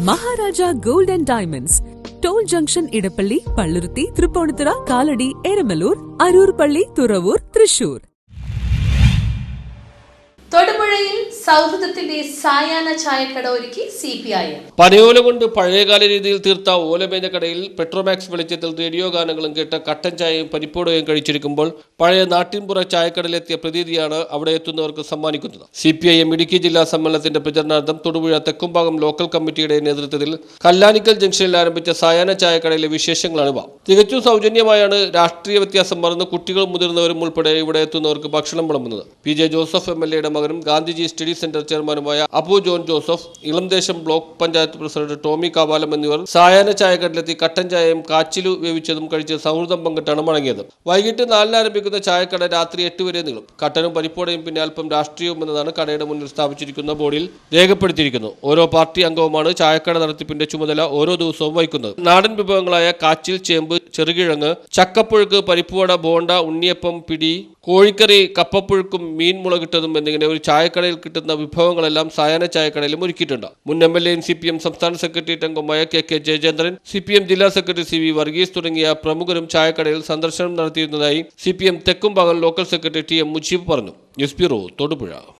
Maharaja gold and diamonds, toll junction, Edappally, Palluruthy, Tripunithura, Kalady, Eramalloor, Aroor Palli, Thuravoor, Thrissur. തൊടുപുഴയിൽ സൗഹൃദത്തിന്റെ സായാഹ്ന ചായക്കട ഒരുക്കി CPIM. പനയോല കൊണ്ട് പഴയകാല രീതിയിൽ തീർത്ത ഓലമേഞ്ഞ കടയിൽ പെട്രോമാക്സ് വെളിച്ചത്തിൽ റേഡിയോ ഗാനങ്ങളും കേട്ട് കട്ടൻ ചായയും പരിപ്പോടയും കഴിച്ചിരിക്കുമ്പോൾ പഴയ നാട്ടിൻപുറ ചായക്കടയിലെത്തിയ പ്രതീതിയാണ് അവിടെ എത്തുന്നവർക്ക് സമ്മാനിക്കുന്നത്. CPIM ഇടുക്കി ജില്ലാ സമ്മേളനത്തിന്റെ പ്രചരണാർത്ഥം തൊടുപുഴ തെക്കുംഭാഗം ലോക്കൽ കമ്മിറ്റിയുടെ നേതൃത്വത്തിൽ കല്ലാനിക്കൽ ജംഗ്ഷനിൽ ആരംഭിച്ച സായാഹ്ന ചായക്കടയിലെ വിശേഷങ്ങളാണിവ. തികച്ചും സൗജന്യമായാണ് രാഷ്ട്രീയ വ്യത്യാസം മറന്ന് കുട്ടികളും മുതിർന്നവരും ഉൾപ്പെടെ ഇവിടെ എത്തുന്നവർക്ക് ഭക്ഷണം വിളമ്പുന്നത്. PJ ജോസഫ് MLA മകനും ഗാന്ധിജി സ്റ്റഡി സെന്റർ ചെയർമാനുമായ അബു ജോൺ ജോസഫ്, ഇളംദേശം ബ്ലോക്ക് പഞ്ചായത്ത് പ്രസിഡന്റ് ടോമി കാവാലം എന്നിവർ സായാഹ്ന ചായക്കടയിലെത്തി കട്ടൻ ചായയും കാച്ചിലു വേവിച്ചതും കഴിച്ച് സൗഹൃദം പങ്കിട്ടാണ് മടങ്ങിയത്. വൈകിട്ട് 4 ആരംഭിക്കുന്ന ചായക്കട രാത്രി 8 വരെ നീളും. കട്ടനും പരിപ്പോടയും പിന്നെ അല്പം രാഷ്ട്രീയവും എന്നതാണ് കടയുടെ മുന്നിൽ സ്ഥാപിച്ചിരിക്കുന്ന ബോർഡിൽ രേഖപ്പെടുത്തിയിരിക്കുന്നു. ഓരോ പാർട്ടി അംഗവുമാണ് ചായക്കട നടത്തിപ്പിന്റെ ചുമതല ഓരോ ദിവസവും വഹിക്കുന്നത്. നാടൻ വിഭവങ്ങളായ കാച്ചിൽ, ചേമ്പ്, ചെറുകിഴങ്ങ്, ചക്കപ്പുഴുക്ക്, പരിപ്പുവട, ബോണ്ട, ഉണ്ണിയപ്പം, പിടി, കോഴിക്കറി, കപ്പപ്പുഴുക്കും മീൻ മുളകിട്ടതും എന്നിങ്ങനെ ഒരു ചായക്കടയിൽ കിട്ടുന്ന വിഭവങ്ങളെല്ലാം സായാഹ്ന ചായക്കടയിലും ഒരുക്കിയിട്ടുണ്ട്. മുൻ MLAയും CPM സംസ്ഥാന സെക്രട്ടേറിയറ്റ് അംഗമായ KK ജയചന്ദ്രൻ, CPM ജില്ലാ സെക്രട്ടറി CV വർഗീസ് തുടങ്ങിയ പ്രമുഖരും ചായക്കടയിൽ സന്ദർശനം നടത്തിയിരുന്നതായി CPM Thekkumbhagam local secretary TM Mujeeb പറഞ്ഞു. News bureau, Thodupuzha.